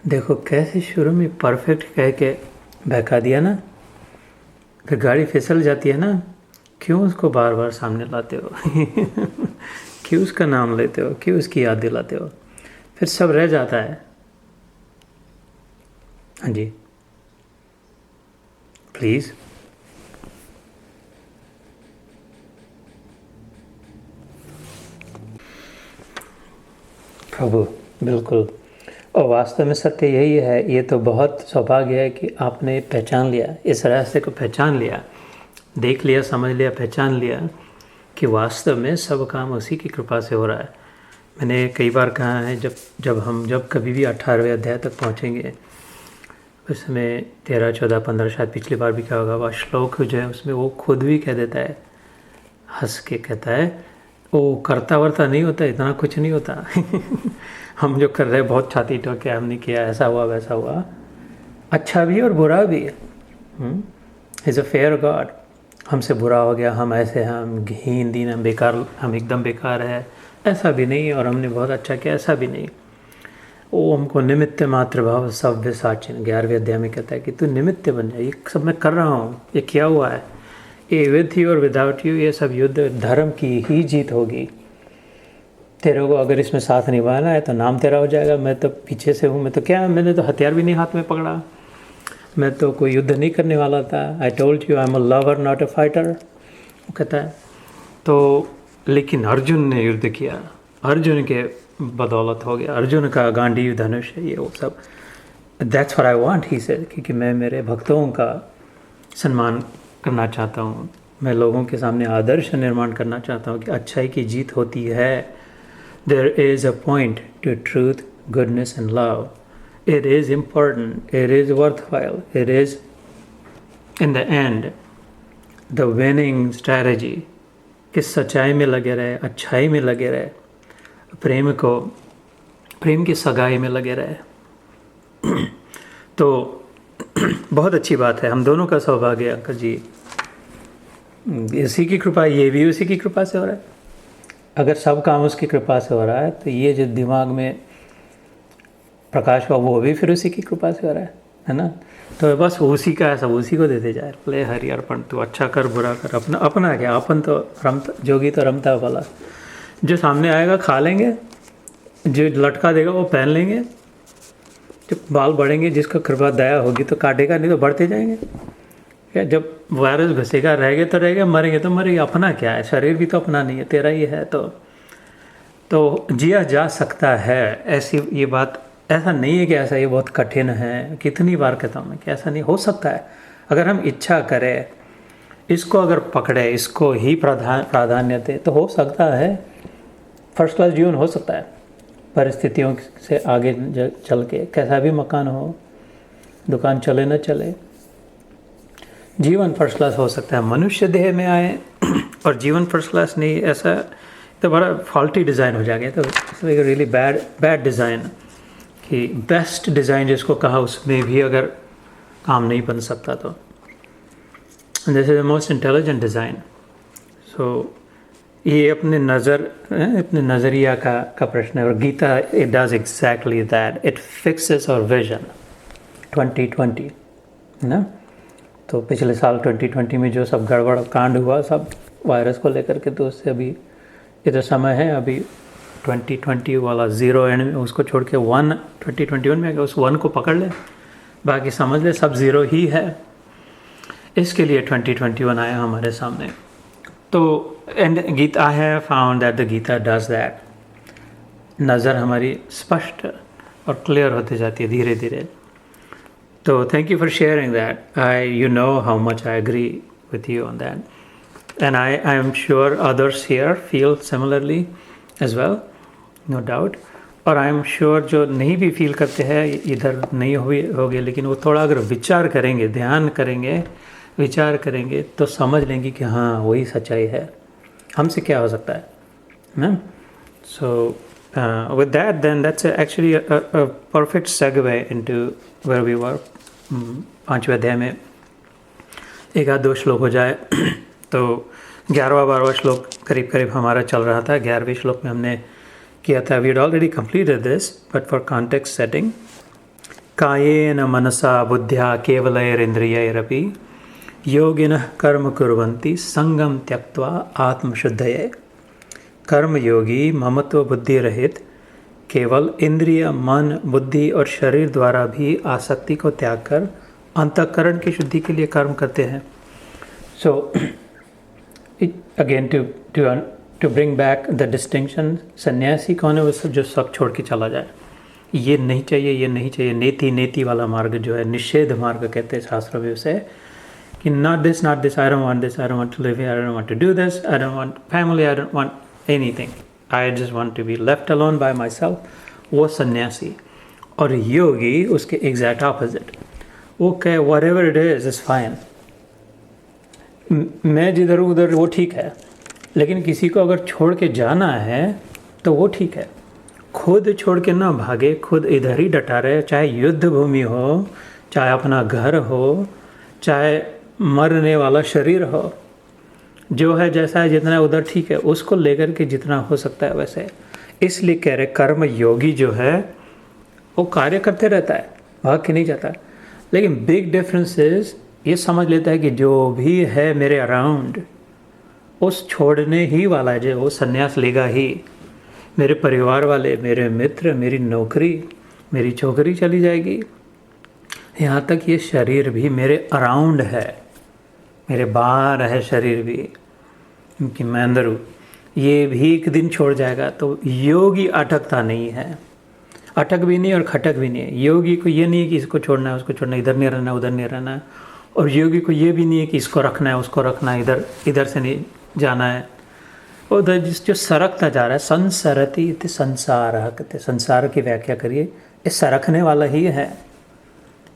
देखो कैसे शुरू में परफेक्ट कह के बहका दिया ना, फिर गाड़ी फिसल जाती है ना, क्यों उसको बार बार सामने लाते हो? क्यों उसका नाम लेते हो? क्यों उसकी याद दिलाते हो? फिर सब रह जाता है। हाँ जी, प्लीज़। प्रभु, बिल्कुल। और वास्तव में सत्य यही है। ये तो बहुत सौभाग्य है कि आपने पहचान लिया, इस रास्ते को पहचान लिया, देख लिया, समझ लिया, पहचान लिया कि वास्तव में सब काम उसी की कृपा से हो रहा है। मैंने कई बार कहा है, जब कभी भी 18वें अध्याय तक पहुँचेंगे, उसमें 13, 14, 15 शायद पिछली बार भी क्या होगा, वह श्लोक जो है उसमें वो खुद भी कह देता है, हंस के कहता है, वो करता वर्ता नहीं होता, इतना कुछ नहीं होता। हम जो कर रहे हैं बहुत छाती ठोक के, हमने किया, ऐसा हुआ वैसा हुआ, अच्छा भी और बुरा भी। Is a fair God. हमसे बुरा हो गया, हम ऐसे हैं, हम हीन दीन, हम बेकार, हम एकदम बेकार है, ऐसा भी नहीं। और हमने बहुत अच्छा किया, ऐसा भी नहीं। वो हमको निमित्त मात्र भाव सव्य साचिन 11वें अध्याय में कहता है कि तू निमित्त बन जाए। ये सब मैं कर रहा हूँ, ये किया हुआ है, ये विथ यू और विदाउट यू ये सब युद्ध धर्म की ही जीत होगी। तेरे को अगर इसमें साथ निभाना है तो नाम तेरा हो जाएगा। मैं तो पीछे से हूँ, मैं तो क्या, मैंने तो हथियार भी नहीं हाथ में पकड़ा, मैं तो कोई युद्ध नहीं करने वाला था। I told you I am a lover not a fighter, वो कहता है। तो लेकिन अर्जुन ने युद्ध किया, अर्जुन के बदौलत हो गया, अर्जुन का गांडीव धनुष है ये वो सब। That's what I want, he said, क्योंकि मैं मेरे भक्तों का सम्मान करना चाहता हूँ, मैं लोगों के सामने आदर्श निर्माण करना चाहता हूँ कि अच्छाई की जीत होती है। There is a point to truth, goodness and love. It is important, it is worthwhile, it is in the end the winning strategy कि सच्चाई में लगे रहे, अच्छाई में लगे रहे, प्रेम की सगाई में लगे रहे। तो बहुत अच्छी बात है, हम दोनों का सौभाग्य है अंकल जी, इसी की कृपा, ये भी उसी की कृपा से हो रहा है। अगर सब काम उसकी कृपा से हो रहा है तो ये जो दिमाग में प्रकाश हुआ वो भी फिर उसी की कृपा से हो रहा है ना। तो बस उसी का है, सब उसी को देते जाए। ले हरि अर्पण, तू अच्छा कर बुरा कर, अपना अपना क्या, अपन तो रमता, जोगी तो रमता वाला, जो सामने आएगा खा लेंगे, जो लटका देगा वो पहन लेंगे, जब बाल बढ़ेंगे, जिसको कृपा दया होगी तो काटेगा, नहीं तो बढ़ते जाएंगे। क्या, जब वायरस घुसेगा रहेगा तो रहेगा, मरेंगे तो मरेंगे, अपना क्या है, शरीर भी तो अपना नहीं है, तेरा ही है। तो जिया जा सकता है। ऐसी ये बात, ऐसा नहीं है कि ऐसा ये बहुत कठिन है। कितनी बार कहता हूँ मैं कि ऐसा नहीं हो सकता है। अगर हम इच्छा करें, इसको अगर पकड़े, इसको ही प्राधान्य दे, तो हो सकता है फर्स्ट क्लास जीवन हो सकता है। परिस्थितियों से आगे चल के कैसा भी मकान हो, दुकान चले न चले, जीवन फर्स्ट क्लास हो सकता है। मनुष्य देह में आए और जीवन फर्स्ट क्लास नहीं, ऐसा तो बड़ा फॉल्टी डिज़ाइन हो जाएगा। तो रियली बैड डिज़ाइन, कि बेस्ट डिज़ाइन जिसको कहा उसमें भी अगर काम नहीं बन सकता तो this is the most intelligent design. So ये अपने नज़रिया का प्रश्न है। और Gita it does exactly that, it fixes our vision 2020, है ना। तो पिछले साल 2020 में जो सब गड़बड़ कांड हुआ सब वायरस को लेकर के, तो उससे अभी ये तो समय है, अभी 2020 वाला ज़ीरो एंड में उसको छोड़ के 2021 में अगर उस 1 को पकड़ ले, बाकी समझ ले सब ज़ीरो ही है। इसके लिए 2021 आया हमारे सामने। तो and Gita, I have found that the Gita does that. नज़र हमारी स्पष्ट और क्लियर होती जाती है धीरे धीरे। तो thank you for sharing that. You know how much I agree with you on that, and I am sure others here feel similarly as well, no doubt. और आई एम श्योर जो नहीं भी फील करते हैं इधर नहीं होगे, लेकिन वो थोड़ा अगर विचार करेंगे, ध्यान करेंगे, विचार करेंगे, तो समझ लेंगे कि हाँ वही सच्चाई है, हमसे क्या हो सकता है ना। सो with that then that's actually a perfect segue into where we were. 5वें अध्याय में एक आध दो श्लोक हो जाए तो 11वां 12वां श्लोक करीब करीब हमारा चल रहा था। 11वें श्लोक में हमने किया था, we had already completed this but for context setting कायेन मनसा बुद्ध्या केवलैरिन्द्रियैरपि योगिनः कर्म कुर्वन्ति संगम त्यक्त्वा आत्मशुद्धये। कर्मयोगी ममत्व बुद्धि रहित केवल इंद्रिय, मन, बुद्धि और शरीर द्वारा भी आसक्ति को त्याग कर अंतःकरण की शुद्धि के लिए कर्म करते हैं। So again to bring back the distinction, सन्यासी कौन है? वो जो सब छोड़ के चला जाए, ये नहीं चाहिए, ये नहीं चाहिए, नेति नेति वाला मार्ग जो है, निषेध मार्ग कहते हैं शास्त्रों में उसे, कि not this, I don't want this, I don't want to live here, I don't want to do this, I don't want family, I don't want anything, I just want to be left alone by myself, वो सन्यासी। और योगी उसके exact opposite, वो कहे whatever it is fine, मैं जिधर हूँ उधर वो ठीक है, लेकिन किसी को अगर छोड़ के जाना है तो वो ठीक है। खुद छोड़ के ना भागे, खुद इधर ही डटा रहे, चाहे युद्ध भूमि हो, चाहे अपना घर हो, चाहे मरने वाला शरीर हो, जो है जैसा है जितना है उधर ठीक है, उसको लेकर के जितना हो सकता है वैसे। इसलिए कह रहे कर्म योगी जो है वो कार्य करते रहता है, भाग के नहीं जाता। लेकिन बिग डिफरेंस इज ये समझ लेता है कि जो भी है मेरे अराउंड उस छोड़ने ही वाला है, जो वो संन्यास लेगा ही। मेरे परिवार वाले, मेरे मित्र, मेरी नौकरी, मेरी छोकरी चली जाएगी, यहाँ तक ये शरीर भी मेरे अराउंड है, मेरे बाहर है शरीर भी, क्योंकि मैं अंदर हूँ, ये भी एक दिन छोड़ जाएगा। तो योगी अटकता नहीं है, अटक भी नहीं और खटक भी नहीं है। योगी को ये नहीं है कि इसको छोड़ना है, उसको छोड़ना है, इधर नहीं रहना है, उधर नहीं रहना है। और योगी को ये भी नहीं है कि इसको रखना है, उसको रखना है, इधर से नहीं जाना है। उधर जो सरकता जा रहा है, संसरति इति संसारः कहते, संसार की व्याख्या करिए, ये सरकने वाला ही है।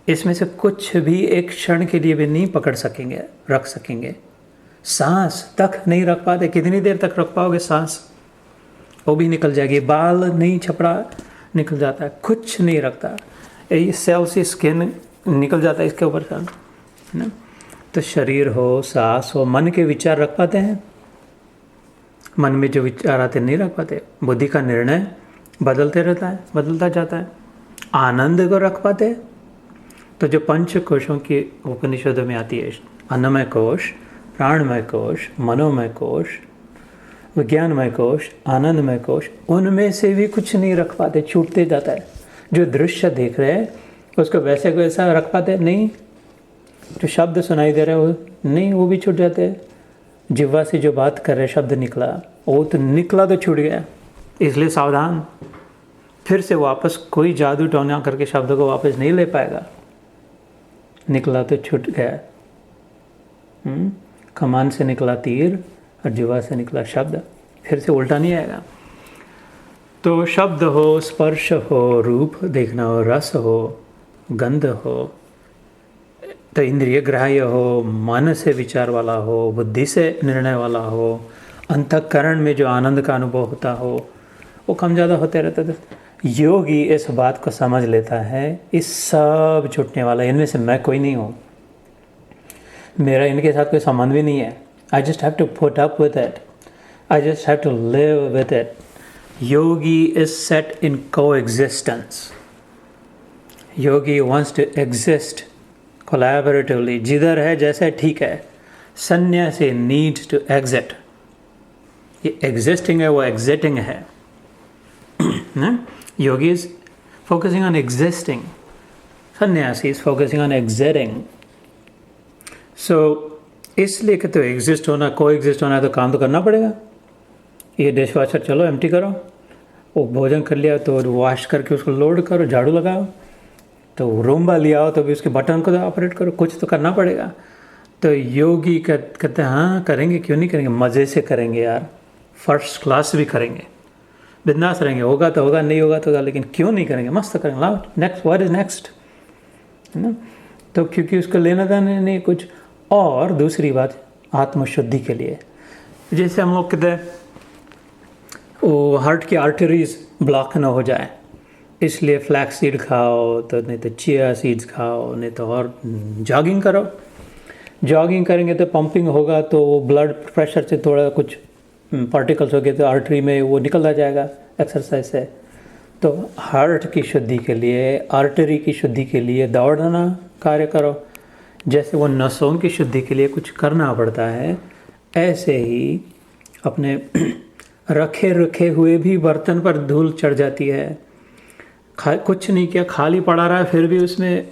इसमें से कुछ भी एक क्षण के लिए भी नहीं पकड़ सकेंगे, रख सकेंगे। सांस तक नहीं रख पाते, कितनी देर तक रख पाओगे सांस? वो भी निकल जाएगी, बाल नहीं, छपड़ा निकल जाता है, कुछ नहीं रखता, ये सेल से स्किन निकल जाता है इसके ऊपर से, है ना। तो शरीर हो, सांस हो, मन के विचार रख पाते हैं? मन में जो विचार आते नहीं रख पाते। बुद्धि का निर्णय बदलते रहता है, बदलता जाता है। आनंद को रख पाते? तो जो पंच कोशों की उपनिषदों में आती है, अन्नमय कोश, प्राणमय कोश, मनोमय कोश, विज्ञानमय कोश, आनंदमय कोश, उनमें से भी कुछ नहीं रख पाते, छूटते जाता है। जो दृश्य देख रहे हैं उसको वैसे वैसा रख पाते नहीं, जो शब्द सुनाई दे रहे हैं वो नहीं, वो भी छूट जाते हैं। जिह्वा से जो बात कर रहे शब्द निकला, वो तो निकला तो छूट गया, इसलिए सावधान। फिर से वापस कोई जादू टोना करके शब्द को वापस नहीं ले पाएगा, निकला तो छूट गया। कमान से निकला तीर और जिह्वा से निकला शब्द, फिर से उल्टा नहीं आएगा। तो शब्द हो, स्पर्श हो, रूप देखना हो, रस हो, गंध हो, तो इंद्रिय ग्राह्य हो, मन से विचार वाला हो, बुद्धि से निर्णय वाला हो, अंतःकरण में जो आनंद का अनुभव होता हो, वो कम ज़्यादा होते रहता था। योगी इस बात को समझ लेता है, इस सब छूटने वाला, इनमें से मैं कोई नहीं हूँ, मेरा इनके साथ कोई संबंध भी नहीं है। I just have to put up with it, I just have to live with it. Yogi is set in coexistence. Yogi wants to exist collaboratively, जिधर है जैसे ठीक है। सन्यासी नीड्स टू एग्जिट, ये एग्जिस्टिंग है, वो एग्जिटिंग है ना। Yogi is focusing on existing, sanyasi is focusing on exiting. So इसलिए कि तो एग्जिस्ट होना, को एग्जिस्ट होना है तो काम तो करना पड़ेगा। ये डिश वॉशर चलो एम्प्टी करो, वो भोजन कर लिया तो वॉश करके उसको लोड करो, झाड़ू लगाओ, तो रूम्बा लिया हो तो भी उसके बटन को तो ऑपरेट करो, कुछ तो करना पड़ेगा। तो योगी कहते हैं हाँ करेंगे, क्यों नहीं करेंगे, मज़े से करेंगे यार, फर्स्ट क्लास भी करेंगे, बिंदास रहेंगे, होगा तो होगा, नहीं होगा तो होगा, लेकिन क्यों नहीं करेंगे, मस्त करेंगे। लाओ नेक्स्ट, व्हाट इज़ नेक्स्ट, है ना। तो क्योंकि उसको लेना था नहीं कुछ। और दूसरी बात, आत्मशुद्धि के लिए, जैसे हम लोग कहते हैं वो हार्ट की आर्टरीज ब्लॉक ना हो जाए, इसलिए फ्लैक्स सीड खाओ, तो नहीं तो चिया सीड्स खाओ, नहीं तो और जॉगिंग करो। जॉगिंग करेंगे तो पंपिंग होगा, तो वो ब्लड प्रेशर से थोड़ा कुछ पार्टिकल्स हो गए तो आर्टरी में वो निकलता जाएगा एक्सरसाइज से। तो हार्ट की शुद्धि के लिए, आर्टरी की शुद्धि के लिए दौड़ना कार्य करो। जैसे वो नसों की शुद्धि के लिए कुछ करना पड़ता है, ऐसे ही अपने रखे रखे हुए भी बर्तन पर धूल चढ़ जाती है। कुछ नहीं किया, खाली पड़ा रहा है, फिर भी उसमें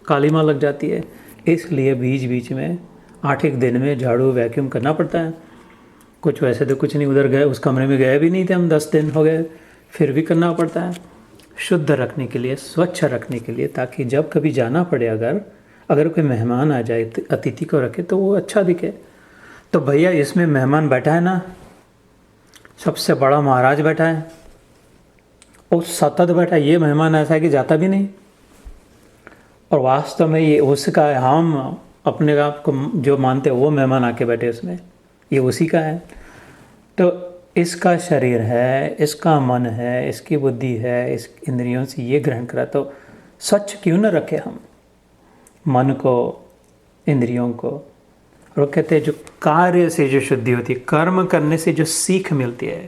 कालीमा लग जाती है। इसलिए बीच बीच में 8 दिन में झाड़ू वैक्यूम करना पड़ता है। कुछ वैसे तो कुछ नहीं, उधर गए, उस कमरे में गए भी नहीं थे हम, 10 दिन हो गए, फिर भी करना पड़ता है शुद्ध रखने के लिए, स्वच्छ रखने के लिए, ताकि जब कभी जाना पड़े, अगर कोई मेहमान आ जाए, अतिथि को रखे तो वो अच्छा दिखे। तो भैया इसमें मेहमान बैठा है ना, सबसे बड़ा महाराज बैठा है, वो सतत बैठा है, ये मेहमान ऐसा है कि जाता भी नहीं। और वास्तव में ये उसका है, हम अपने आप को जो मानते हैं वो मेहमान आके बैठे उसमें, ये उसी का है। तो इसका शरीर है, इसका मन है, इसकी बुद्धि है, इस इंद्रियों से ये ग्रहण करा, तो स्वच्छ क्यों न रखे हम मन को, इंद्रियों को। और वो कहते हैं जो कार्य से जो शुद्धि होती है, कर्म करने से जो सीख मिलती है,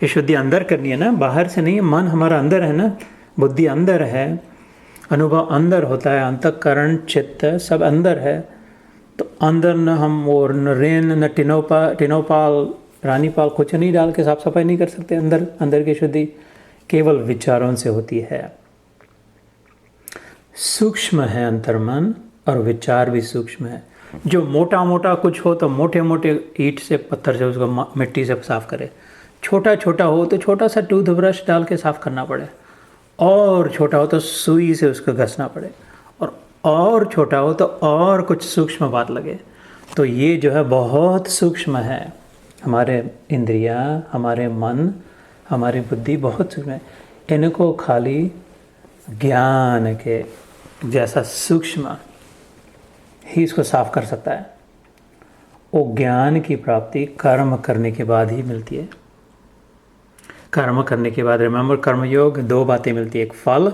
ये शुद्धि अंदर करनी है ना, बाहर से नहीं है। मन हमारा अंदर है ना, बुद्धि अंदर है, अनुभव अंदर होता है, अंतःकरण चित्त सब अंदर है। तो अंदर न हम वो न रेन न टिनोपाल रानीपाल कुछ नहीं डाल के साफ सफाई नहीं कर सकते। अंदर की शुद्धि केवल विचारों से होती है। सूक्ष्म है अंतर्मन, और विचार भी सूक्ष्म है। जो मोटा मोटा कुछ हो तो मोटे मोटे ईंट से, पत्थर से, उसको मिट्टी से साफ करे। छोटा छोटा हो तो छोटा सा टूथब्रश डाल के साफ करना पड़े, और छोटा हो तो सुई से उसको घसना पड़े, और छोटा हो तो और कुछ सूक्ष्म बात लगे। तो ये जो है बहुत सूक्ष्म है। हमारे इंद्रियां, हमारे मन, हमारी बुद्धि बहुत सूक्ष्म है। इनको खाली ज्ञान के जैसा सूक्ष्म ही इसको साफ कर सकता है। वो ज्ञान की प्राप्ति कर्म करने के बाद ही मिलती है। कर्म करने के बाद, रिमेंबर, कर्मयोग 2 बातें मिलती है, एक फल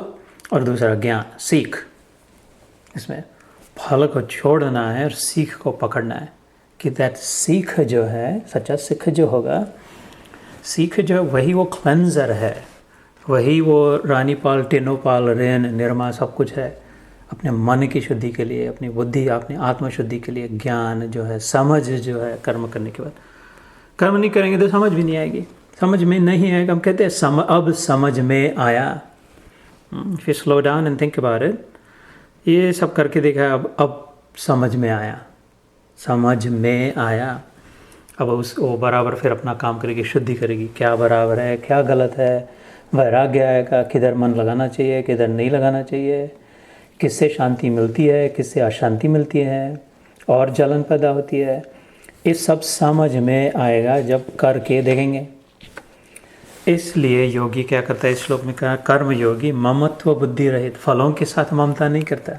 और दूसरा ज्ञान, सीख। इसमें फल को छोड़ना है और सीख को पकड़ना है कि दैट सीख जो है, सच्चा सीख जो होगा, सीख जो वही वो क्लेंजर है, वही वो रानीपाल, टिनोपाल, रेन, निर्मा सब कुछ है अपने मन की शुद्धि के लिए, अपनी बुद्धि, अपनी आत्मशुद्धि के लिए। ज्ञान जो है, समझ जो है, कर्म करने के बाद। कर्म नहीं करेंगे तो समझ भी नहीं आएगी। समझ में नहीं आएगा, हम कहते हैं अब समझ में आया। फिर slow down and think about it. ये सब करके देखा, अब समझ में आया, समझ में आया। अब वो बराबर फिर अपना काम करेगी, शुद्धि करेगी, क्या बराबर है, क्या गलत है, वैराग्य आएगा, किधर मन लगाना चाहिए, किधर नहीं लगाना चाहिए, किससे शांति मिलती है, किससे अशांति मिलती है, और जलन पैदा होती है। ये सब समझ में आएगा जब करके देखेंगे। इसलिए योगी क्या करता है, इस श्लोक में कहा, कर्म योगी ममत्व बुद्धि रहित, फलों के साथ ममता नहीं करता।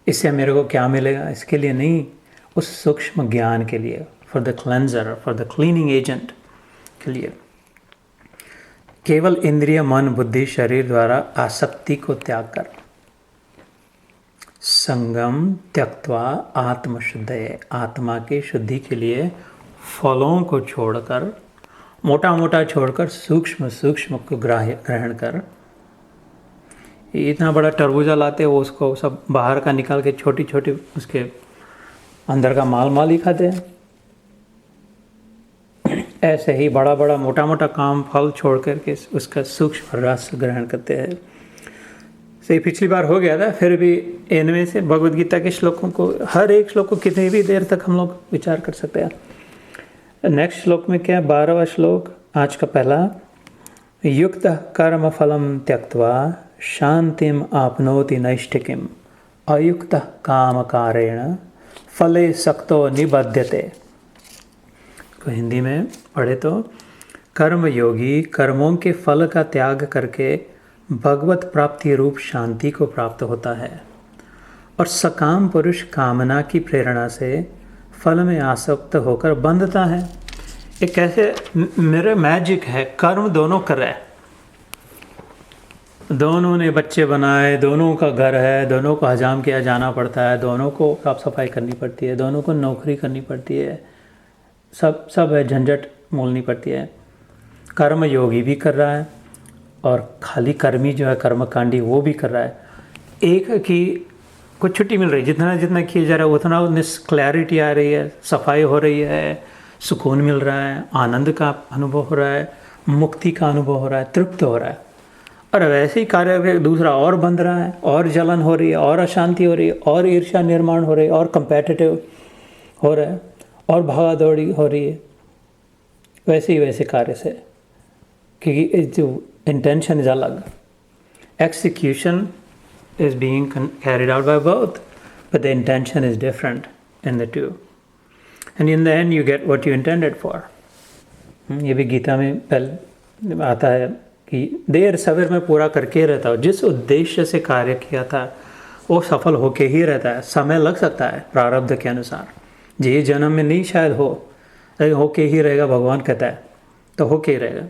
इससे मेरे को क्या मिलेगा, इसके लिए नहीं, उस सूक्ष्म ज्ञान के लिए, for the cleanser, for the cleaning agent के लिए। केवल इंद्रिय, मन, बुद्धि, शरीर द्वारा आसक्ति को त्याग कर, संगम त्यक्त्वा आत्मशुद्धये, आत्मा की शुद्धि के लिए फलों को छोड़कर, मोटा मोटा छोड़कर सूक्ष्म सूक्ष्म को ग्रहण कर। इतना बड़ा तरबूजा लाते हो, उसको सब बाहर का निकाल के छोटी छोटी उसके अंदर का माल ही खाते हैं। ऐसे ही बड़ा बड़ा मोटा मोटा काम, फल छोड़ करके उसका सूक्ष्म रस ग्रहण करते हैं। सही पिछली बार हो गया था, फिर भी इनमें से भगवद गीता के श्लोकों को, हर एक श्लोक को कितनी भी देर तक हम लोग विचार कर सकते हैं। नेक्स्ट श्लोक में क्या है, 12वां श्लोक, आज का पहला। युक्त कर्म फलम त्यक्त्वा शांतिम आपनोति नैष्ठिकीम अयुक्त काम कारेण फले सक्तो निबध्यते। तो हिंदी में पढ़े तो, कर्म योगी कर्मों के फल का त्याग करके भगवत प्राप्ति रूप शांति को प्राप्त होता है, और सकाम पुरुष कामना की प्रेरणा से फल में आसक्त होकर बंधता है। ये कैसे मेरे मैजिक है, कर्म दोनों कर रहे हैं, दोनों ने बच्चे बनाए, दोनों का घर है, दोनों को हजाम किया जाना पड़ता है, दोनों को साफ सफाई करनी पड़ती है, दोनों को नौकरी करनी पड़ती है, सब है, झंझट मोलनी पड़ती है। कर्म योगी भी कर रहा है और खाली कर्मी जो है कर्मकांडी वो भी कर रहा है। एक कि कुछ छुट्टी मिल रही है, जितना जितना किया जा रहा है उतना उनमें क्लैरिटी आ रही है, सफाई हो रही है, सुकून मिल रहा है, आनंद का अनुभव हो रहा है, मुक्ति का अनुभव हो रहा है, तृप्त हो रहा है। और वैसे ही कार्य दूसरा और बंध रहा है, और जलन हो रही है, और अशांति हो रही है, और ईर्ष्या निर्माण हो रही है, और कंपेटिटिव हो रहा है, और भागा दौड़ी हो रही है। वैसे ही वैसे कार्य से, क्योंकि जो इंटेंशन इज अलग, execution is being carried out by both, but the intention is different in the two, and in the end you get what you intended for. ये भी गीता में पहले आता है कि देर सवेर में पूरा करके रहता हो, जिस उद्देश्य से कार्य किया था वो सफल होके ही रहता है। समय लग सकता है प्रारब्ध के अनुसार, ये जन्म में नहीं शायद हो, लेकिन होके ही रहेगा, भगवान कहता है तो होके ही रहेगा।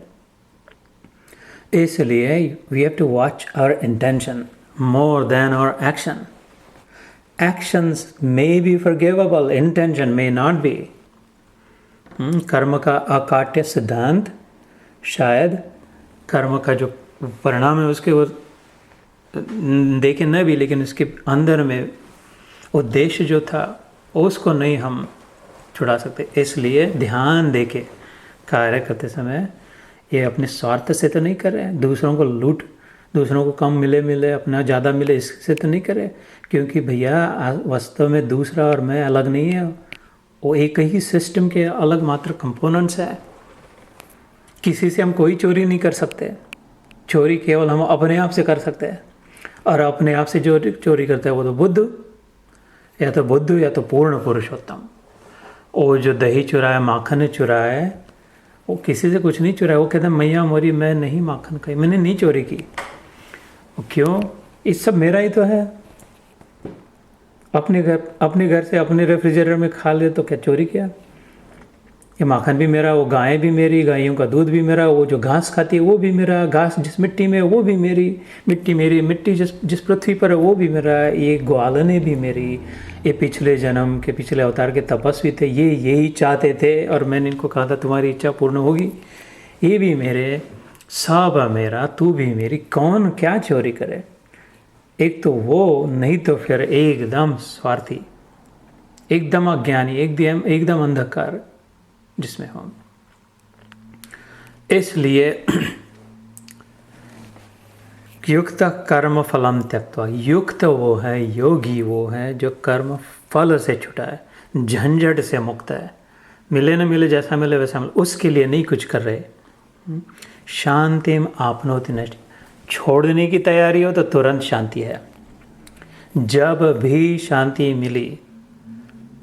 इसलिए we have to watch our intention more than our action. Actions may be forgivable, intention may not be. कर्म का अकाट्य सिद्धांत, शायद कर्म का जो परिणाम है उसके वो देखे न भी, लेकिन उसके अंदर में उद्देश्य जो था उसको नहीं हम छुड़ा सकते। इसलिए ध्यान देके कार्य करते समय ये अपने स्वार्थ से तो नहीं कर रहे हैं, दूसरों को लूट, दूसरों को कम मिले अपना ज़्यादा मिले, इससे तो नहीं करे। क्योंकि भैया वास्तव में दूसरा और मैं अलग नहीं है, वो एक ही सिस्टम के अलग मात्र कंपोनेंट्स है। किसी से हम कोई चोरी नहीं कर सकते, चोरी केवल हम अपने आप से कर सकते हैं। और अपने आप से जो चोरी करता है वो तो बुद्ध या तो पूर्ण पुरुषोत्तम। वो जो दही चुराया, माखन चुराया, वो किसी से कुछ नहीं चुराया। वो कहता है मैया मोरी, मैं नहीं माखन खाई, मैंने नहीं चोरी की। क्यों? इस सब मेरा ही तो है। अपने घर से अपने रेफ्रिजरेटर में खा ले तो क्या चोरी किया? ये माखन भी मेरा, वो गायें भी मेरी, गायों का दूध भी मेरा, वो जो घास खाती है वो भी मेरा, घास जिस मिट्टी में है वो भी मेरी, मिट्टी मेरी, मिट्टी जिस पृथ्वी पर है वो भी मेरा, ये ग्वालने भी मेरी, ये पिछले जन्म के पिछले अवतार के तपस्वी थे, ये यही चाहते थे और मैंने इनको कहा था तुम्हारी इच्छा पूर्ण होगी, ये भी मेरे, सब मेरा, तू भी मेरी, कौन क्या चोरी करे? एक तो वो, नहीं तो फिर एकदम स्वार्थी, एकदम अज्ञानी, एकदम अंधकार जिसमें हम। इसलिए युक्त कर्म फलम त्यक्त्वा, युक्त वो है, योगी वो है जो कर्म फल से छुटा है, झंझट से मुक्त है। मिले न मिले, जैसा मिले वैसा मिले, उसके लिए नहीं कुछ कर रहे। शांतिम आपनोति नष्टि, छोड़ने की तैयारी हो तो तुरंत शांति है। जब भी शांति मिली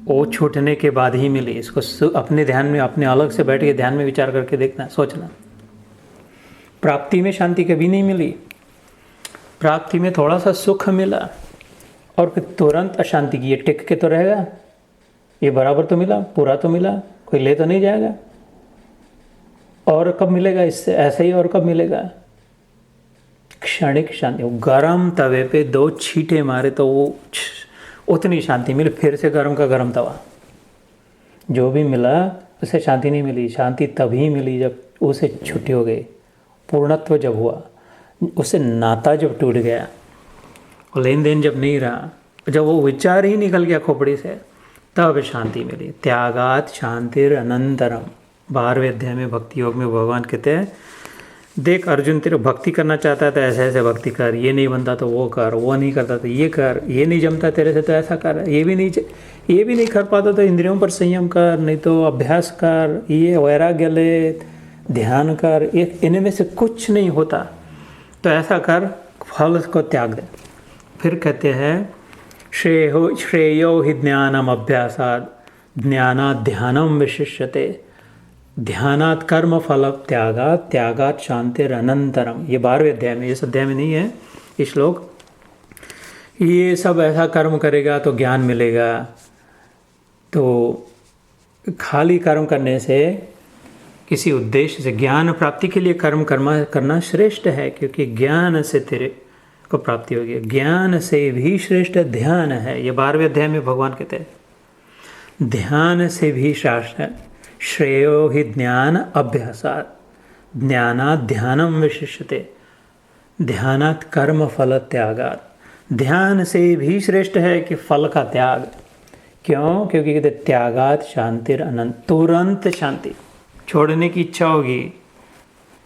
वो छूटने के बाद ही मिली। इसको अपने ध्यान में, अपने अलग से बैठ के ध्यान में विचार करके देखना, सोचना। प्राप्ति में शांति कभी नहीं मिली, प्राप्ति में थोड़ा सा सुख मिला और फिर तुरंत अशांति की। ये टिक के तो रहेगा, ये बराबर तो मिला, पूरा तो मिला, कोई ले तो नहीं जाएगा। और कब मिलेगा इससे ऐसा ही? और कब मिलेगा? क्षणिक शांति। वो गरम तवे पे 2 छींटे मारे तो वो उतनी शांति मिली, फिर से गरम का गरम तवा। जो भी मिला उसे शांति नहीं मिली। शांति तभी मिली जब उसे छुट्टी हो गई, पूर्णत्व जब हुआ, उससे नाता जब टूट गया, लेन देन जब नहीं रहा, जब वो विचार ही निकल गया खोपड़ी से, तब शांति मिली। त्यागात शांतिर अनंतरम। 12वें अध्याय में भक्ति योग में भगवान कहते हैं, देख अर्जुन, तेरे भक्ति करना चाहता है तो ऐसे ऐसे भक्ति कर, ये नहीं बनता तो वो कर, वो नहीं करता तो ये कर, ये नहीं जमता तेरे से तो ऐसा कर, ये भी नहीं कर पाता तो इंद्रियों पर संयम कर, नहीं तो अभ्यास कर, ये वैराग्य ले, ध्यान कर। इनमें से कुछ नहीं होता तो ऐसा कर, फल को त्याग दे। फिर कहते हैं श्रेयो हि ज्ञानम अभ्यासाद ज्ञानात् ध्यानम विशिष्यते, ध्यानात् कर्म फल त्यागात् त्यागात् शांतिर अनंतरम। ये 12वें अध्याय में, इस अध्याय में नहीं है ये श्लोक। ये सब ऐसा कर्म करेगा तो ज्ञान मिलेगा। तो खाली कर्म करने से, किसी उद्देश्य से, ज्ञान प्राप्ति के लिए कर्म करना श्रेष्ठ है, क्योंकि ज्ञान से तेरे को प्राप्ति होगी। ज्ञान से भी श्रेष्ठ ध्यान है। ये 12वें अध्याय में भगवान कहते हैं ध्यान से भी श्रेष्ठ है। श्रेयो हि ज्ञान अभ्यासात् ज्ञानात् ध्यानम विशिष्यते। ध्यानात् कर्म फल त्यागात्, ध्यान से भी श्रेष्ठ है कि फल का त्याग। क्यों? क्योंकि कहते त्यागात् शांतिर अनंत, तुरंत शांति, छोड़ने की इच्छा होगी,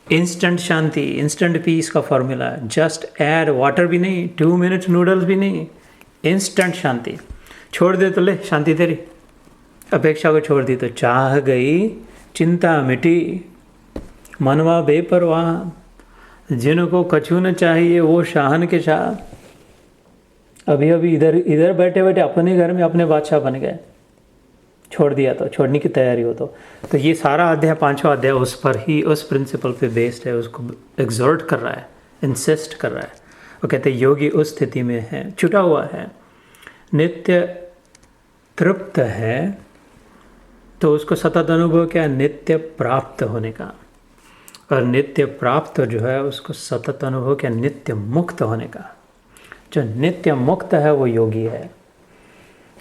इंस्टेंट शांति, इंस्टेंट पीस का फॉर्मूला, जस्ट ऐड वाटर भी नहीं, 2 मिनट नूडल्स भी नहीं, इंस्टेंट शांति। छोड़ दे तो ले शांति तेरी, अपेक्षा को छोड़ दी तो चाह गई, चिंता मिटी, मनवा बेपरवाह, जिनको कछु न चाहिए वो शाहन के शाह। अभी अभी इधर बैठे बैठे अपने घर में अपने बादशाह बन गए, छोड़ दिया तो, छोड़ने की तैयारी हो तो ये सारा अध्याय, 5वां अध्याय उस पर ही, उस प्रिंसिपल पे बेस्ड है, उसको एग्जॉर्ट कर रहा है, इंसिस्ट कर रहा है। वो कहते हैं योगी उस स्थिति में है, छुटा हुआ है, नित्य तृप्त है, तो उसको सतत अनुभव क्या है? नित्य प्राप्त होने का। और नित्य प्राप्त जो है उसको सतत अनुभव क्या? नित्य मुक्त होने का। जो नित्य मुक्त है वो योगी है।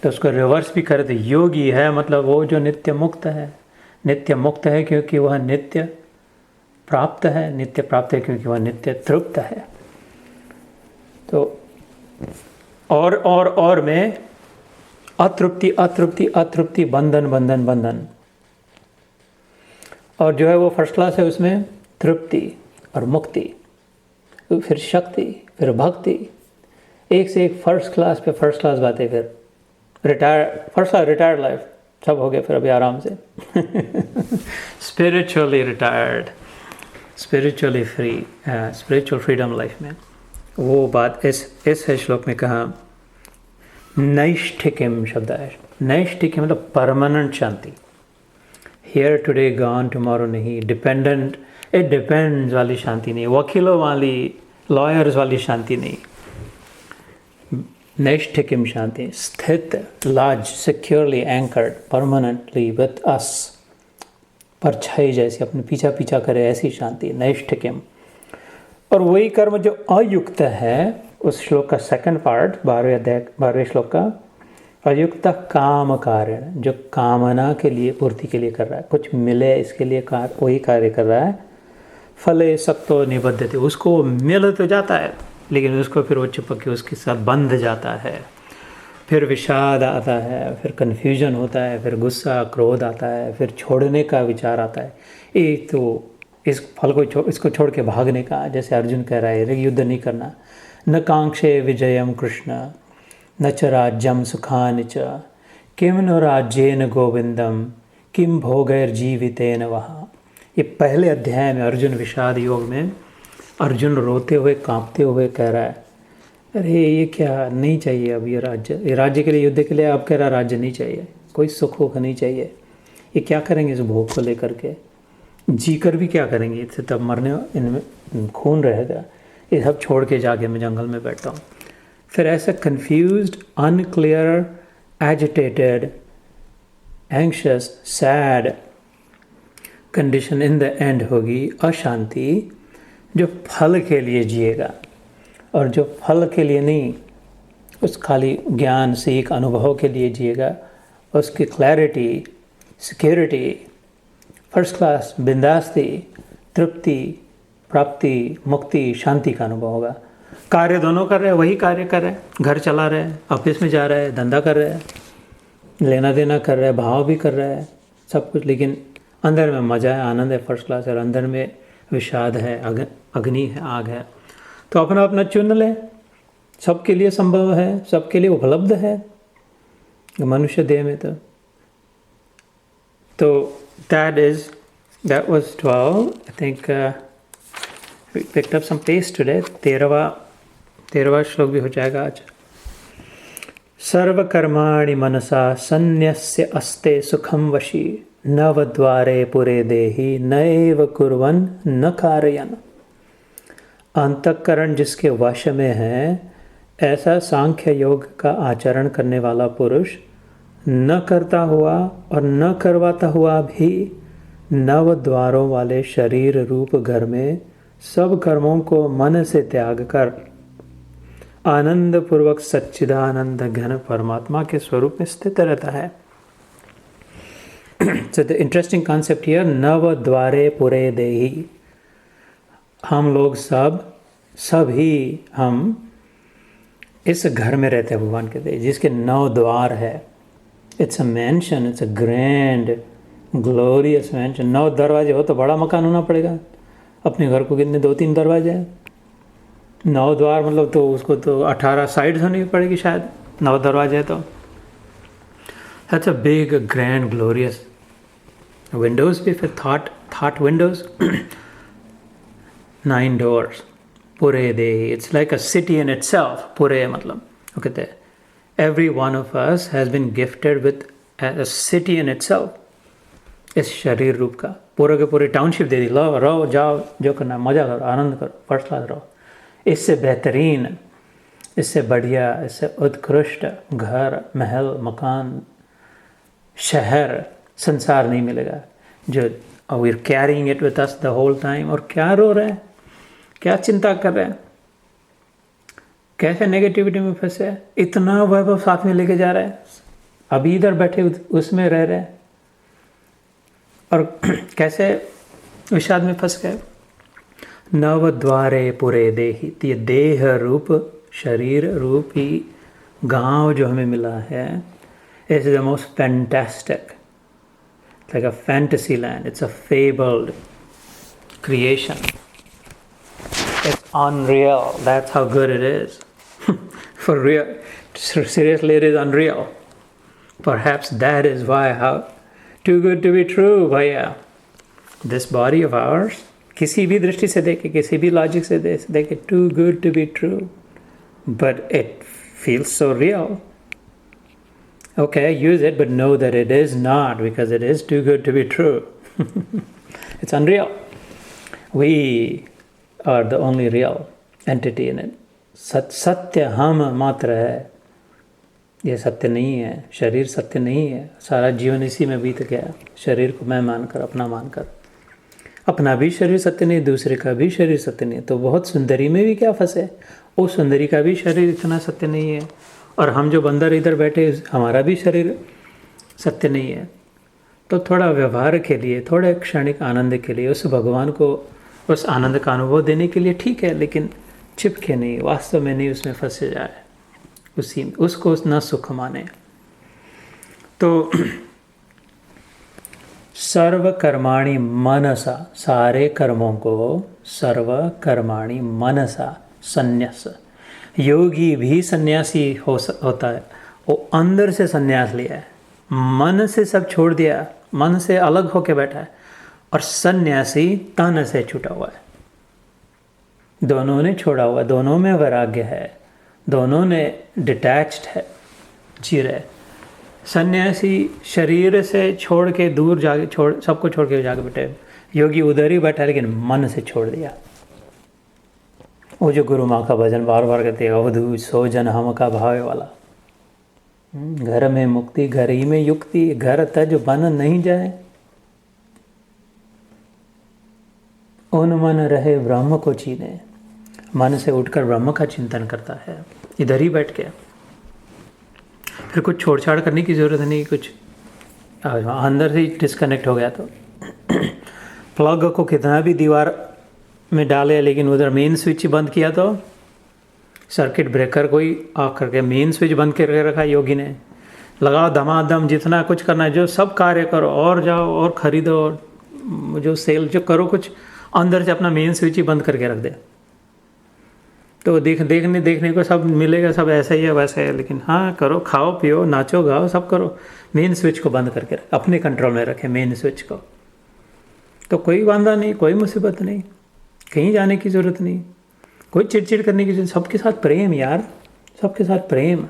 तो उसको रिवर्स भी करे तो योगी है मतलब वो जो नित्य मुक्त है। नित्य मुक्त है क्योंकि वह नित्य प्राप्त है, नित्य प्राप्त है क्योंकि वह नित्य तृप्त है। तो और में अतृप्ति अतृप्ति अतृप्ति, बंधन बंधन बंधन, और जो है वो फर्स्ट क्लास है, उसमें तृप्ति और मुक्ति, फिर शक्ति, फिर भक्ति, एक से एक फर्स्ट क्लास पे फर्स्ट क्लास बातें। फिर रिटायर्ड लाइफ सब हो गया फिर अभी आराम से spiritually retired, spiritually free, spiritual freedom life में। वो बात इस श्लोक में कहा नैष्ठिक्यम शब्द है। नैष्ठिक्य मतलब permanent Shanti, here today gone tomorrow नहीं, डिपेंडेंट, इट डिपेंड्स वाली शांति नहीं, वकीलों वाली, लॉयर्स वाली शांति नहीं। नैष्ठिक्यम शांति, स्थित, लाज, securely anchored, permanently with us, परछाई जैसी अपने पीछा पीछा करे ऐसी शांति, नैष्ठिक्यम। और वही कर्म जो अयुक्त है, उस श्लोक का सेकंड पार्ट, 12वें श्लोक का, अयुक्त काम कारण, जो कामना के लिए, पूर्ति के लिए कर रहा है, कुछ मिले इसके लिए वही कार्य कर रहा है। फले सक्तो निबद्धते, उसको मिल तो जाता है लेकिन उसको फिर वो चिपक के उसके साथ बंध जाता है, फिर विषाद आता है, फिर कन्फ्यूजन होता है, फिर गुस्सा क्रोध आता है, फिर छोड़ने का विचार आता है। एक तो इस फल को इसको छोड़ के भागने का, जैसे अर्जुन कह रहा है युद्ध नहीं करना, न कांक्षे विजयम कृष्ण न च राज्यम सुखानि च किम नो राज्येन गोविंदम किम भोगैर्जीवितेन वहाँ। ये पहले अध्याय में अर्जुन विषाद योग में अर्जुन रोते हुए कांपते हुए कह रहा है, अरे ये क्या, नहीं चाहिए अब ये राज्य के लिए, युद्ध के लिए अब कह रहा राज्य नहीं चाहिए, कोई सुख वुख नहीं चाहिए, ये क्या करेंगे इस भोग को लेकर के, जी कर भी क्या करेंगे, इससे तब मरने, इनमें खून रहेगा, ये सब छोड़ के जाके मैं जंगल में बैठता हूँ। फिर ऐसा confused, unclear, agitated, anxious, sad condition in the and होगी अशांति, जो फल के लिए जिएगा। और जो फल के लिए नहीं, उस खाली ज्ञान सीख अनुभव के लिए जिएगा, उसकी क्लैरिटी, सिक्योरिटी, फर्स्ट क्लास, बिंदास्ती, तृप्ति, प्राप्ति, मुक्ति, शांति का अनुभव होगा। कार्य दोनों कर रहे हैं, वही कार्य कर रहे हैं, घर चला रहे हैं, ऑफिस में जा रहे हैं, धंधा कर रहे हैं, लेना देना कर रहे हैं, भाव भी कर रहे हैं, सब कुछ, लेकिन अंदर में मज़ा है, आनंद है फर्स्ट क्लास, और अंदर में विषाद है, अग्नि है, आग है। तो अपना अपना चुन ले, सबके लिए संभव है, सबके लिए उपलब्ध है मनुष्य देह में। तो that was 12. I think we picked up some pace today. 13वां श्लोक भी हो जाएगा आज। सर्वकर्माणि मनसा सन्न्यस्य अस्ते सुखम वशी नवद्वारे पुरे देहि नैव कुर्वन् न कारयन्। अंतःकरण जिसके वश में है, ऐसा सांख्य योग का आचरण करने वाला पुरुष न करता हुआ और न करवाता हुआ भी नव द्वारों वाले शरीर रूप घर में सब कर्मों को मन से त्याग कर आनंद पूर्वक सच्चिदानंद घन परमात्मा के स्वरूप में स्थित रहता है। So the interesting concept here, नव द्वारे पुरे देहि। हम लोग सब सभी हम इस घर में रहते हैं भगवान के दे, जिसके 9 द्वार है। It's a mention, it's a grand glorious mention. 9 दरवाजे हो तो बड़ा मकान होना पड़ेगा। अपने घर को कितने 2-3 दरवाजे हैं, 9 द्वार मतलब तो उसको तो 18 साइड्स होनी पड़ेगी शायद, 9 दरवाजे तो। That's a big, grand, glorious windows भी फिर thought windows 9 doors पूरे दे। It's like a city in itself। पूरे मतलब वो कहते हैं every one of us has been gifted with a city in itself। इस शरीर रूप का पूरे के पूरे टाउनशिप दे दी, लो रहो जाओ जो करना मज़ा करो आनंद करो फर्स्ट क्लास रहो। इससे बेहतरीन, इससे बढ़िया, इससे उत्कृष्ट घर महल मकान शहर संसार नहीं मिलेगा। जो we are carrying it with us the whole time. और क्या रो रहे हैं, क्या चिंता कर रहे हैं, कैसे नेगेटिविटी में फंसे हैं, इतना वैभव साथ में लेके जा रहे हैं, अभी इधर बैठे उसमें रह रहे हैं और कैसे विषाद में फंस गए। नव द्वारे पुरे देहि, ये देह रूप शरीर रूप ही गांव जो हमें मिला है, इस is the most fantastic, like a fantasy land. It's a fabled creation. It's unreal. That's how good it is. For real. Seriously, it is unreal. Perhaps that is why how too good to be true, भैया। This body of ours, किसी भी दृष्टि से देखे, किसी भी logic से देखे, too good to be true. But it feels so real. Okay, use it, but know that it is not, because it is too good to be true. It's unreal. We are the only real entity in it. सत्य हम मात्र है, ये सत्य नहीं है। शरीर सत्य नहीं है। सारा जीवन इसी में बीत गया, शरीर को मैं मानकर, अपना मानकर। अपना भी शरीर सत्य नहीं, दूसरे का भी शरीर सत्य नहीं, तो बहुत सुंदरी में भी क्या फंसे। उस सुंदरी का भी शरीर इतना सत्य नहीं है, और हम जो बंदर इधर बैठे हमारा भी शरीर सत्य नहीं है। तो थोड़ा व्यवहार के लिए, थोड़े क्षणिक आनंद के लिए, उस भगवान को उस आनंद का अनुभव देने के लिए ठीक है, लेकिन चिपके नहीं, वास्तव में नहीं उसमें फंसे जाए, उसी उसको न सुख माने। तो सर्व कर्माणि मनसा, सारे कर्मों को सर्व कर्माणि मनसा संन्यास। योगी भी सन्यासी होता है, वो अंदर से सन्यास लिया है, मन से सब छोड़ दिया, मन से अलग होके बैठा है। और सन्यासी तन से छूटा हुआ है, दोनों ने छोड़ा हुआ, दोनों में वैराग्य है, दोनों ने डिटैच्ड है, जी रहे। सन्यासी शरीर से छोड़ के दूर जाके सबको छोड़ के जाके बैठे, योगी उधर ही बैठा लेकिन मन से छोड़ दिया। वो जो गुरु माँ का भजन बार बार करते हैं, अवधू सो जन हम का भाव वाला, घर में मुक्ति घर ही में युक्ति, घर तज बन नहीं जाए, उन मन रहे ब्रह्म को चीने। मन से उठकर ब्रह्म का चिंतन करता है इधर ही बैठ के, फिर कुछ छोड़ छाड़ करने की ज़रूरत नहीं, कुछ अंदर से डिस्कनेक्ट हो गया। तो प्लग को कितना भी दीवार में डाले, लेकिन उधर मेन स्विच बंद किया तो सर्किट ब्रेकर कोई ऑफ करके मेन स्विच बंद करके रखा योगी ने। लगाओ धमाधम, जितना कुछ करना है, जो सब कार्य करो, और जाओ और ख़रीदो, और जो सेल जो करो, कुछ अंदर से अपना मेन स्विच ही बंद करके रख दे। तो देखने को सब मिलेगा, सब ऐसा ही है वैसा है, लेकिन हाँ करो, खाओ पियो, नाचो गाओ, सब करो, मेन स्विच को बंद करके अपने कंट्रोल में रखें मेन स्विच को। तो कोई वांदा नहीं, कोई मुसीबत नहीं, कहीं जाने की ज़रूरत नहीं, कोई चिड़चिड़ करने की ज़रूरत। सबके साथ प्रेम यार, सबके साथ प्रेम,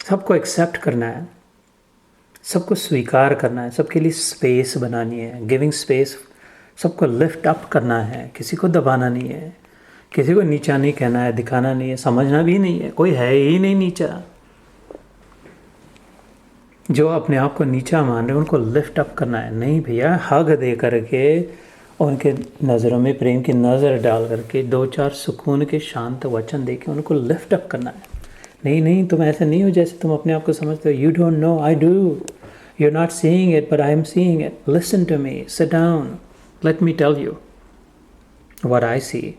सबको एक्सेप्ट करना है, सबको स्वीकार करना है, सबके लिए स्पेस बनानी है, गिविंग स्पेस, सबको लिफ्ट अप करना है, किसी को दबाना नहीं है, किसी को नीचा नहीं कहना है, दिखाना नहीं है, समझना भी नहीं है, कोई है ही नहीं नीचा। जो अपने आप को नीचा मान रहे उनको लिफ्ट अप करना है। नहीं भैया, हग दे करके उनके नज़रों में प्रेम की नज़र डाल करके 2-4 सुकून के शांत वचन दे के उनको लिफ्ट अप करना है। नहीं तुम ऐसे नहीं हो जैसे तुम अपने आप को समझते हो। You don't know, I do, you are not seeing it but I am seeing it. Listen to me, sit down, let me tell you what I see.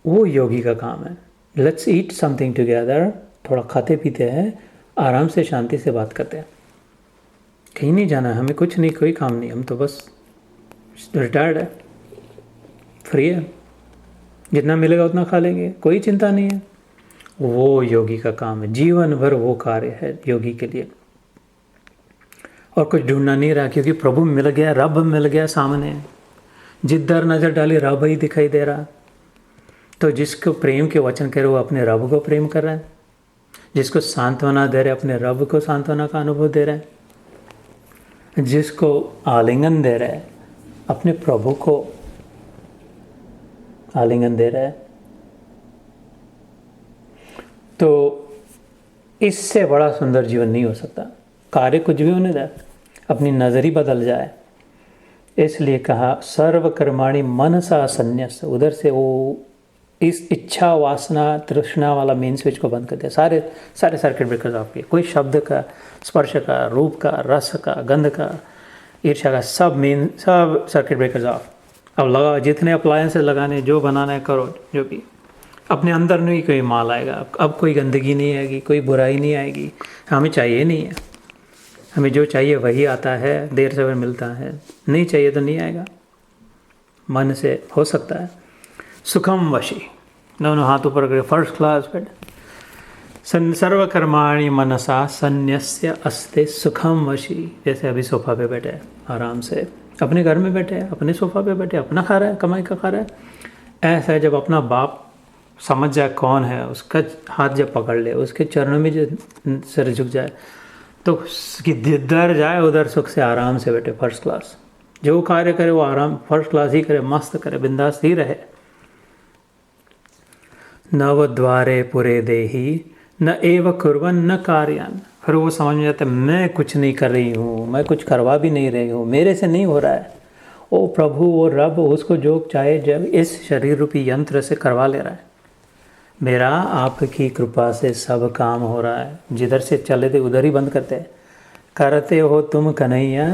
वो योगी का काम है। लेट्स ईट समथिंग टुगेदर, थोड़ा खाते पीते हैं, आराम से शांति से बात करते हैं। कहीं नहीं जाना है हमें, कुछ नहीं, कोई काम नहीं, हम तो बस रिटायर्ड है, फ्री है, जितना मिलेगा उतना खा लेंगे, कोई चिंता नहीं है। वो योगी का काम है, जीवन भर वो कार्य है योगी के लिए। और कुछ ढूंढना नहीं रहा, क्योंकि प्रभु मिल गया, रब मिल गया सामने, जिधर नज़र डाली रब ही दिखाई दे रहा। तो जिसको प्रेम के वचन कह रहे वो अपने रब को प्रेम कर रहा है, जिसको सांत्वना दे रहे अपने रब को सांत्वना का अनुभव दे रहे हैं, जिसको आलिंगन दे रहे हैं अपने प्रभु को आलिंगन दे रहा है। तो इससे बड़ा सुंदर जीवन नहीं हो सकता। कार्य कुछ भी होने दे, अपनी नज़र ही बदल जाए। इसलिए कहा सर्वकर्माणि मनसा संन्यास। उधर से वो इस इच्छा वासना तृष्णा वाला मेन स्विच को बंद कर दिया। सारे सर्किट ब्रेकर्स ऑफ किए। कोई शब्द का, स्पर्श का, रूप का, रस का, गंध का, ईर्ष्या का, सब सर्किट ब्रेकर्स ऑफ। अब लगा, जितने अप्लायंसेस लगाने, जो बनाना है करो, जो भी अपने अंदर नहीं कोई माल आएगा। अब कोई गंदगी नहीं आएगी, कोई बुराई नहीं आएगी। हमें चाहिए नहीं है, हमें जो चाहिए वही आता है, देर से मिलता है, नहीं चाहिए तो नहीं आएगा। मन से हो सकता है। सुखम वशी, दोनों हाथ ऊपर करके फर्स्ट क्लास बेड। सर्वकर्माणि मनसा संन्यस्य अस्ते सुखम वशी। जैसे अभी सोफा पे बैठे हैं, आराम से अपने घर में बैठे हैं, अपने सोफा पे बैठे, अपना खा रहा है, कमाई का खा रहा है। ऐसा है जब अपना बाप समझ जाए कौन है, उसका हाथ जब पकड़ ले, उसके चरणों में जो सिर झुक जाए, तो जिधर जाए उधर सुख से आराम से बैठे, फर्स्ट क्लास। जो कार्य करे वो आराम फर्स्ट क्लास ही करे, मस्त करे, बिंदास ही रहे। नव द्वारे पुरे देही न एव कुर्वन न कार्यान। फिर वो समझ में जाता है मैं कुछ नहीं कर रही हूँ, मैं कुछ करवा भी नहीं रही हूँ, मेरे से नहीं हो रहा है। ओ प्रभु, वो रब उसको जो चाहे जब इस शरीर रूपी यंत्र से करवा ले रहा है। मेरा आपकी कृपा से सब काम हो रहा है। जिधर से चले थे उधर ही बंद करते हो तुम कन्हैया।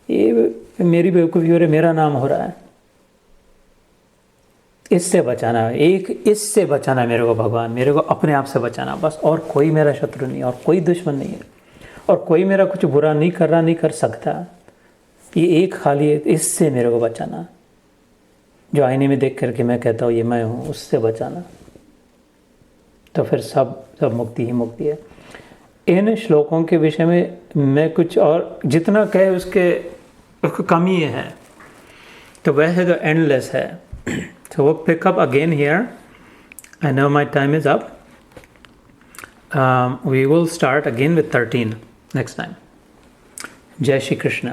ये मेरी बेवकूफ़ी हो रही, मेरा नाम हो रहा है। इससे बचाना है, एक इससे बचाना है मेरे को भगवान, मेरे को अपने आप से बचाना बस। और कोई मेरा शत्रु नहीं, और कोई दुश्मन नहीं है, और कोई मेरा कुछ बुरा नहीं कर रहा, नहीं कर सकता। ये एक खाली है, इससे मेरे को बचाना। जो आईने में देख करके मैं कहता हूँ ये मैं हूँ, उससे बचाना। तो फिर सब मुक्ति ही मुक्ति है। इन श्लोकों के विषय में मैं कुछ और जितना कहे उसको कमी है, तो वह तो एंडलेस है। So we'll pick up again here. I know my time is up. We will start again with 13 next time. Jai Shri Krishna.